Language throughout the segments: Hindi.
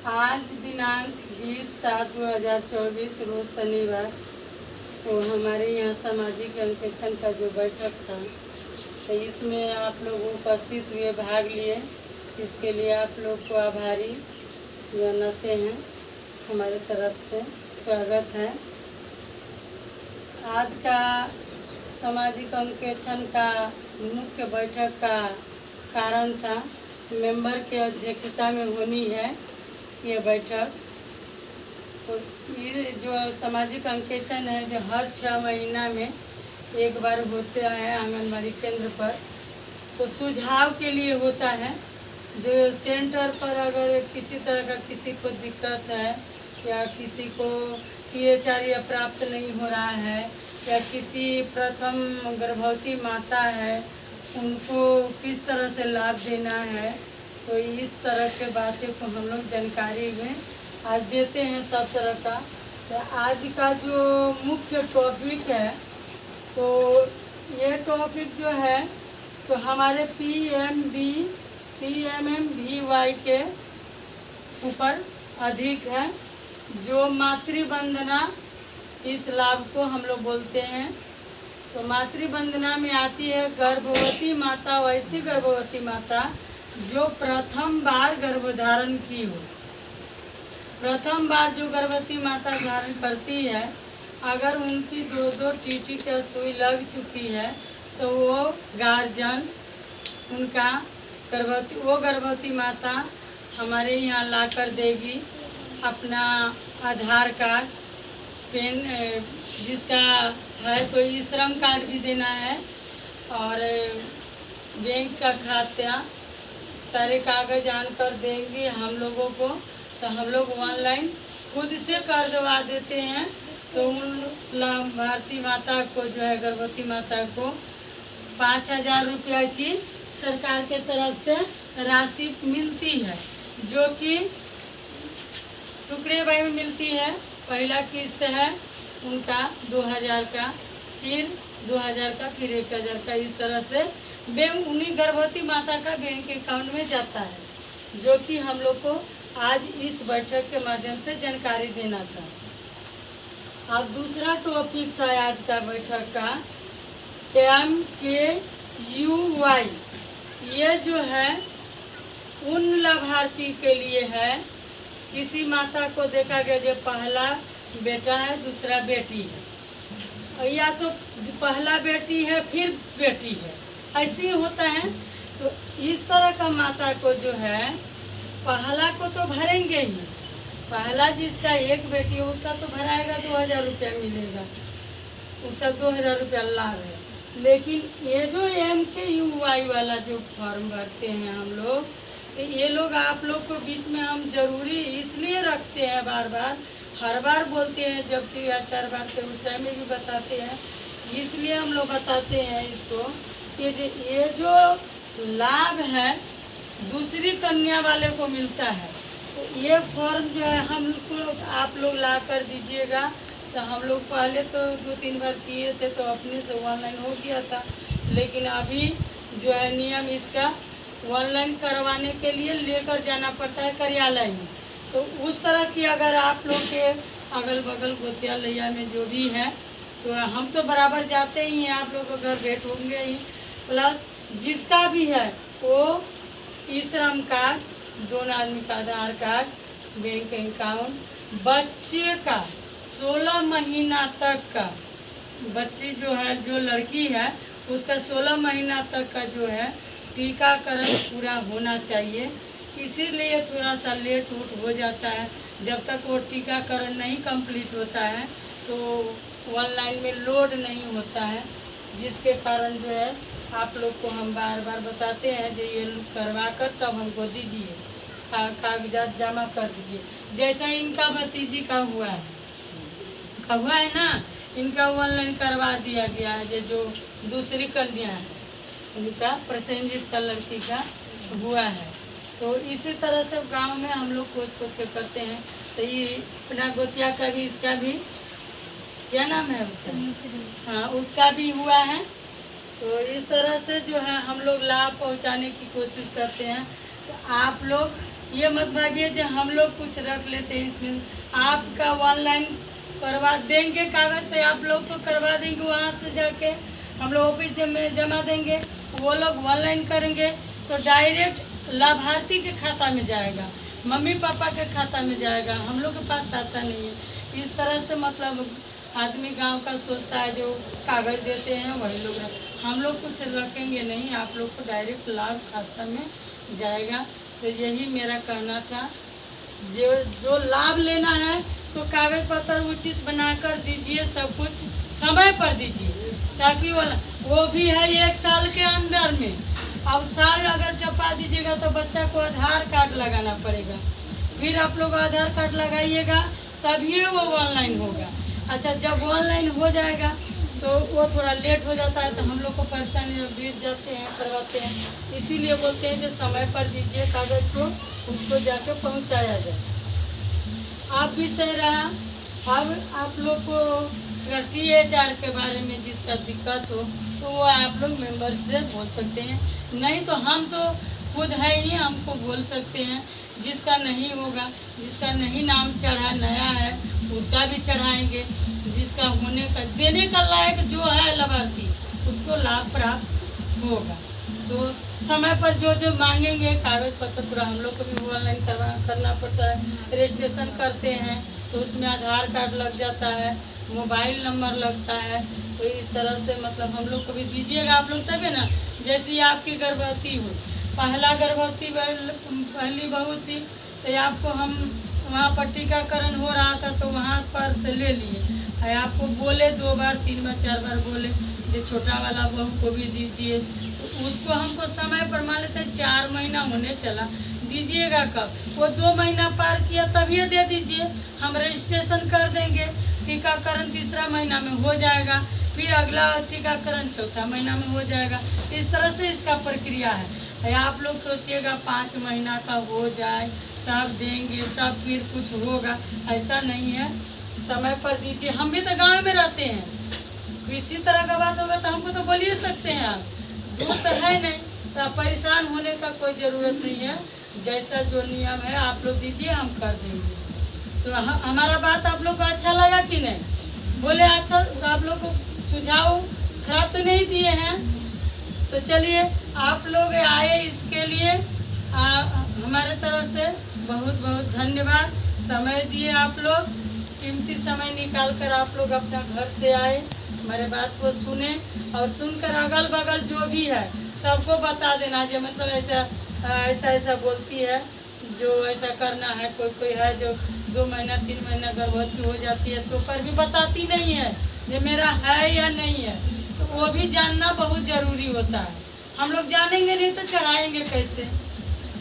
आज दिनांक 20/7/2024 रोज शनिवार तो हमारे यहाँ सामाजिक अंकेक्षण का जो बैठक था तो इसमें आप लोग उपस्थित हुए, भाग लिए। इसके लिए आप लोग को आभारी जनाते हैं, हमारे तरफ से स्वागत है। आज का सामाजिक अंकेक्षण का मुख्य बैठक का कारण था, मेंबर के अध्यक्षता में होनी है ये बैठक। तो ये जो सामाजिक अंकेक्षण है जो हर 6 महीना में एक बार होता है आंगनबाड़ी केंद्र पर, तो सुझाव के लिए होता है। जो सेंटर पर अगर किसी तरह का किसी को दिक्कत है या किसी को THR प्राप्त नहीं हो रहा है या किसी प्रथम गर्भवती माता है उनको किस तरह से लाभ देना है, तो इस तरह के बातें को हम लोग जानकारी में आज देते हैं सब तरह का। तो आज का जो मुख्य टॉपिक है तो ये टॉपिक जो है तो हमारे PMMVY के ऊपर अधिक है, जो मातृवंदना इस लाभ को हम लोग बोलते हैं। तो मातृवंदना में आती है गर्भवती माता, वैसी गर्भवती माता जो प्रथम बार गर्भधारण की हो। प्रथम बार जो गर्भवती माता धारण करती है, अगर उनकी 2 टीटी का सुई लग चुकी है तो वो गार्जियन उनका गर्भवती माता हमारे यहाँ ला कर देगी अपना आधार कार्ड, पेन जिसका है तो ई श्रम कार्ड भी देना है और बैंक का खाता, सारे कागज आन कर देंगे हम लोगों को। तो हम लोग ऑनलाइन खुद से करवा देते हैं। तो उन लाभार्थी माता को जो है गर्भवती माता को 5,000 रुपया की सरकार के तरफ से राशि मिलती है, जो कि टुकड़े बाई में मिलती है। पहला किस्त है उनका 2,000 का, फिर 2,000 का, फिर 1,000 का, इस तरह से बैंक उन्हीं गर्भवती माता का बैंक अकाउंट में जाता है, जो कि हम लोग को आज इस बैठक के माध्यम से जानकारी देना था। अब दूसरा टॉपिक था आज का बैठक का MKUY। ये जो है उन लाभार्थी के लिए है, किसी माता को देखा गया जो पहला बेटा है दूसरा बेटी है, या तो पहला बेटी है फिर बेटी है, ऐसे ही होता है। तो इस तरह का माता को जो है पहला को तो भरेंगे ही, पहला जिसका एक बेटी है उसका तो भराएगा 2,000 रुपया मिलेगा, उसका 2,000 रुपया लाभ है। लेकिन ये जो MKUY वाला जो फॉर्म भरते हैं हम लोग, तो ये लोग आप लोग को बीच में हम जरूरी इसलिए रखते हैं, बार बार हर बार बोलते हैं, जबकि 4 बार थे उस टाइम में भी बताते हैं, इसलिए हम लोग बताते हैं इसको कि ये जो लाभ है दूसरी कन्या वाले को मिलता है। तो ये फॉर्म जो है हम लोग आप लोग ला कर दीजिएगा। तो हम लोग पहले तो 2-3 बार किए थे तो अपने से ऑनलाइन हो गया था, लेकिन अभी जो है नियम इसका ऑनलाइन करवाने के लिए लेकर जाना पड़ता है कार्यालय में। तो उस तरह की अगर आप लोग के अगल बगल गोतिया लैया में जो भी है तो हम तो बराबर जाते ही हैं, आप लोग को घर भेंट होंगे ही। प्लस जिसका भी है वो ई श्रम कार्ड, दोनों आदमी का आधार कार्ड, बैंक अकाउंट, बच्चे का 16 महीना तक का, बच्ची जो है जो लड़की है उसका 16 महीना तक का जो है टीकाकरण पूरा होना चाहिए। इसीलिए थोड़ा सा लेट उट हो जाता है, जब तक वो टीकाकरण नहीं कंप्लीट होता है तो ऑनलाइन में लोड नहीं होता है, जिसके कारण जो है आप लोग को हम बार बार बताते हैं जो ये करवा कर तब हमको दीजिए, कागजात जमा कर दीजिए। जैसा इनका भतीजी का हुआ है ना, इनका ऑनलाइन करवा दिया गया है। जो दूसरी कन्या है उनका प्रसेंजित का लड़की का हुआ है। तो इसी तरह से गांव में हम लोग खोज के करते हैं। तो ये अपना गोतिया का भी, इसका भी क्या नाम है उसका, हाँ उसका भी हुआ है। तो इस तरह से जो है हम लोग लाभ पहुंचाने की कोशिश करते हैं। तो आप लोग ये मत भाबिए जो हम लोग कुछ रख लेते हैं इसमें। आपका ऑनलाइन करवा देंगे, कागज़ तो आप लोग को करवा देंगे, वहाँ से जाके हम लोग ऑफिस में जमा देंगे, वो लोग ऑनलाइन करेंगे तो डायरेक्ट लाभार्थी के खाता में जाएगा, मम्मी पापा के खाता में जाएगा, हम लोग के पास आता नहीं है। इस तरह से मतलब आदमी गांव का सोचता है, जो कागज़ देते हैं वही लोग हम लोग कुछ रखेंगे नहीं, आप लोग को डायरेक्ट लाभ खाता में जाएगा। तो यही मेरा कहना था, जो लाभ लेना है तो कागज पत्र उचित बनाकर दीजिए, सब कुछ समय पर दीजिए, ताकि वो भी है 1 साल के अंदर में। अब साल अगर टपा दीजिएगा तो बच्चा को आधार कार्ड लगाना पड़ेगा, फिर आप लोग आधार कार्ड लगाइएगा तभी वो ऑनलाइन होगा। अच्छा, जब ऑनलाइन हो जाएगा तो वो थोड़ा लेट हो जाता है तो हम लोग को परेशानी बीत जाते हैं, करवाते हैं। इसीलिए बोलते हैं कि समय पर दीजिए कागज़ को, उसको जाके पहुंचाया जाए। आप भी सही रहा। अब आप लोग को अगर THR के बारे में जिसका दिक्कत हो तो वो आप लोग मेंबर से बोल सकते हैं, नहीं तो हम तो खुद है ही, हमको बोल सकते हैं। जिसका नहीं होगा, जिसका नहीं नाम चढ़ा, नया है, उसका भी चढ़ाएंगे। जिसका होने का, देने का लायक जो है लाभार्थी, उसको लाभ प्राप्त होगा। तो समय पर जो मांगेंगे कागज पत्र पूरा हम लोग को भी ऑनलाइन करना पड़ता है। रजिस्ट्रेशन करते हैं तो उसमें आधार कार्ड लग जाता है, मोबाइल नंबर लगता है। तो इस तरह से मतलब हम लोग को भी दीजिएगा आप लोग, तभी ना। जैसे आपकी गर्भवती हो, पहला गर्भवती पहली बहू थी तो आपको हम वहाँ पर टीकाकरण हो रहा था तो वहाँ पर से ले लिए। आपको बोले 2 बार 3 बार 4 बार बोले जो छोटा वाला बहू को भी दीजिए, तो उसको हमको समय पर मान लेते 4 महीना होने चला, दीजिएगा कब? वो 2 महीना पार किया तभी दे दीजिए, हम रजिस्ट्रेशन कर देंगे। टीकाकरण 3रा महीना में हो जाएगा, फिर अगला टीकाकरण 4था महीना में हो जाएगा। इस तरह से इसका प्रक्रिया है। आप लोग सोचिएगा 5 महीना का हो जाए तब देंगे, तब फिर कुछ होगा, ऐसा नहीं है। समय पर दीजिए। हम भी तो गांव में रहते हैं, किसी तरह का बात होगा तो हमको तो बोल ही सकते हैं। आप दूर तो है नहीं, तो परेशान होने का कोई ज़रूरत नहीं है। जैसा जो नियम है आप लोग दीजिए, हम कर देंगे। तो हमारा बात आप लोग को अच्छा लगा कि नहीं? बोले अच्छा, आप लोग को सुझाव खराब तो नहीं दिए हैं। तो चलिए, आप लोग आए इसके लिए हमारे तरफ से बहुत बहुत धन्यवाद। समय दिए आप लोग, कीमती समय निकाल कर आप लोग अपना घर से आए, हमारे बात को सुने और सुनकर अगल बगल जो भी है सबको बता देना। जो मतलब ऐसा बोलती है, जो ऐसा करना है। कोई है जो 2 महीना 3 महीना गर्भवती हो जाती है तो पर भी बताती नहीं है जो मेरा है या नहीं है, तो वो भी जानना बहुत ज़रूरी होता है। हम लोग जानेंगे नहीं तो चढ़ाएंगे कैसे?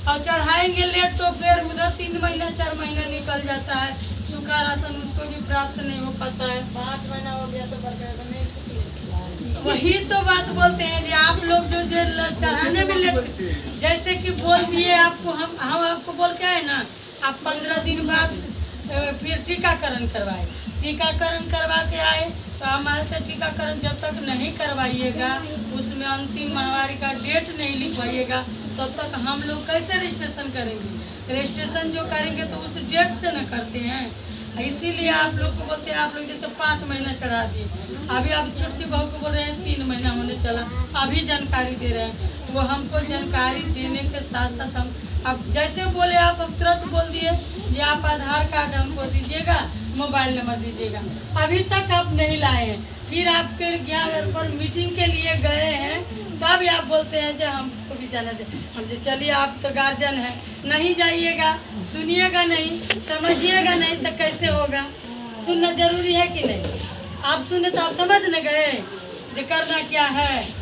और चढ़ाएंगे लेट तो फिर उधर 3 महीना 4 महीना निकल जाता है, सूखा राशन उसको भी प्राप्त नहीं हो पाता है। 5 महीना हो गया तो नहीं कुछ। वही तो बात बोलते हैं कि आप लोग जो चढ़ाने में लेट, जैसे कि बोल दिए आपको, हम आपको बोल के आए ना, आप 15 दिन बाद फिर टीकाकरण करवाए। टीकाकरण करवा के आए तो हमारे से टीकाकरण जब तक नहीं करवाइएगा, उसमें अंतिम महामारी का डेट नहीं लिखवाइएगा, तब तक हम लोग कैसे रजिस्ट्रेशन करेंगे? रजिस्ट्रेशन जो करेंगे तो उस डेट से न करते हैं। इसीलिए आप लोग को बोलते हैं, आप लोग जैसे 5 महीना चढ़ा दिए, अभी आप छोटी बहू को बोल रहे हैं 3 महीना होने चला, अभी जानकारी दे रहे हैं। वो हमको जानकारी देने के साथ साथ हम अब जैसे बोले आप अब तुरंत बोल दिए ये आप आधार कार्ड हमको दीजिएगा, मोबाइल नंबर दीजिएगा, अभी तक आप नहीं लाए हैं। फिर आपके यहाँ पर मीटिंग के लिए गए हैं तब आप बोलते हैं जो हमको भी जाना चाहिए। हम जो चलिए, आप तो गार्जियन हैं, नहीं जाइएगा, सुनिएगा नहीं, समझिएगा नहीं तो कैसे होगा? सुनना जरूरी है कि नहीं? आप सुने तो आप समझ न गए जो करना क्या है।